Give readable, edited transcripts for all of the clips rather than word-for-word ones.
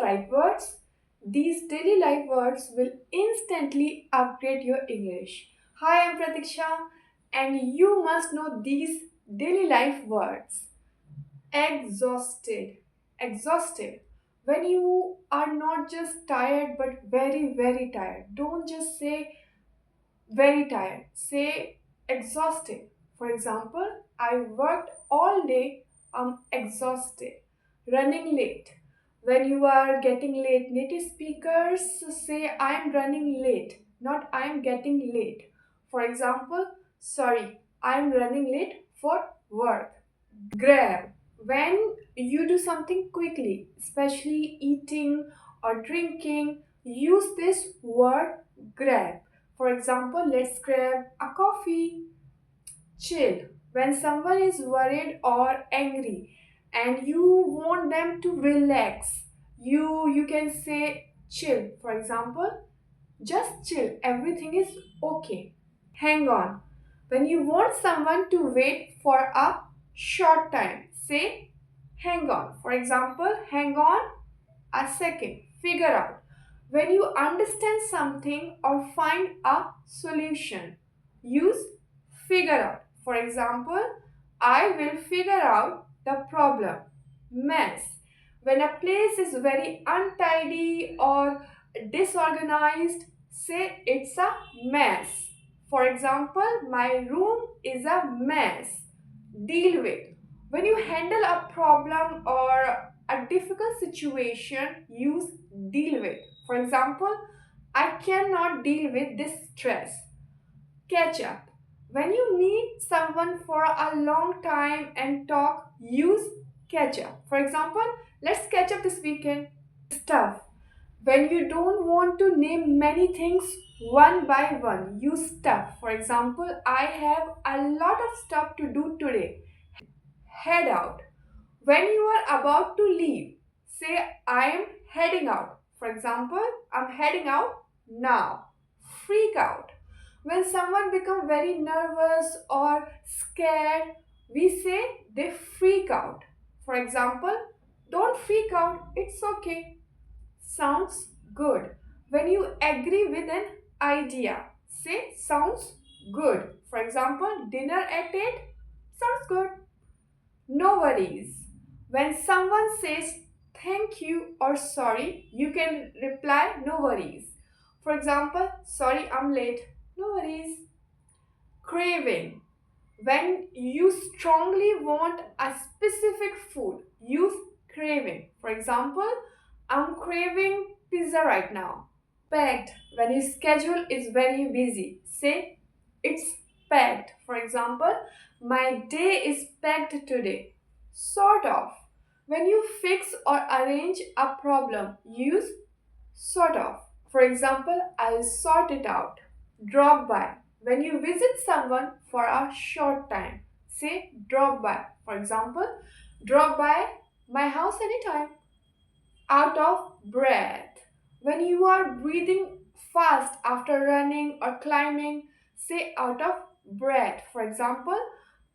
life words. These daily life words will instantly upgrade your English. Hi, I'm Pratiksha, and you must know these daily life words. Exhausted. Exhausted. When you are not just tired but very, very tired, don't just say very tired. Say exhausted. For example, I worked all day. I'm exhausted. Running late. When you are getting late, native speakers say I'm running late, not I'm getting late. For example, sorry, I'm running late for work. Grab. When you do something quickly, especially eating or drinking, use this word grab. For example, let's grab a coffee. Chill. When someone is worried or angry and you want them to relax, you can say chill. For example, just chill. Everything is okay. Hang on. When you want someone to wait for a short time, say hang on. For example, hang on a second. Figure out. When you understand something or find a solution, use figure out. For example, I will figure out the problem. Mess. When a place is very untidy or disorganized, say it's a mess. For example, my room is a mess. Deal with. When you handle a problem or a difficult situation, use deal with. For example, I cannot deal with this stress. Catch up. When you meet someone for a long time and talk, use catch up. For example, let's catch up this weekend. Stuff. When you don't want to name many things one by one, use stuff. For example, I have a lot of stuff to do today. Head out. When you are about to leave, say I am heading out. For example, I'm heading out now. Freak out. When someone becomes very nervous or scared, we say they freak out. For example, don't freak out, it's okay. Sounds good. When you agree with an idea, say sounds good. For example, dinner at 8 sounds good. No worries. When someone says thank you or sorry, you can reply no worries. For example, sorry I'm late. No worries. Craving. When you strongly want a specific food, use craving. For example, I'm craving pizza right now. Packed. When your schedule is very busy, say it's packed. For example, my day is packed today. Sort of. When you fix or arrange a problem, use sort of. For example, I'll sort it out. Drop by. When you visit someone for a short time, say drop by. For example, drop by my house anytime. Out of breath. When you are breathing fast after running or climbing, say out of breath. For example,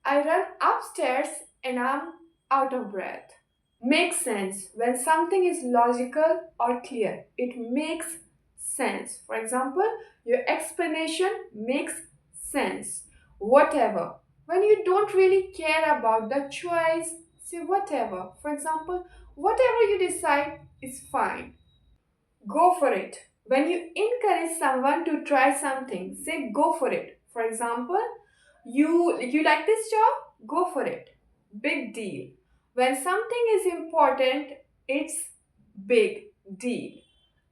I run upstairs and I'm out of breath. Makes sense. When something is logical or clear, it makes sense. For example, your explanation makes sense. Whatever. When you don't really care about the choice, say whatever. For example, whatever you decide is fine. Go for it. When you encourage someone to try something, say go for it. For example, you like this job? Go for it. Big deal. When something is important, it's big deal.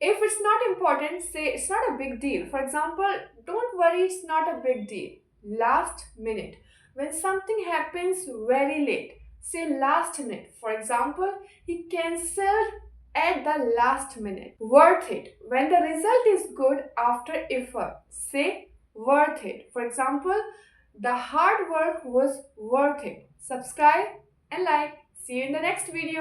If it's not important, say it's not a big deal. For example, don't worry, it's not a big deal. Last minute. When something happens very late, say last minute. For example, he cancelled at the last minute. Worth it. When the result is good after effort, say worth it. For example, the hard work was worth it. Subscribe and like. See you in the next video.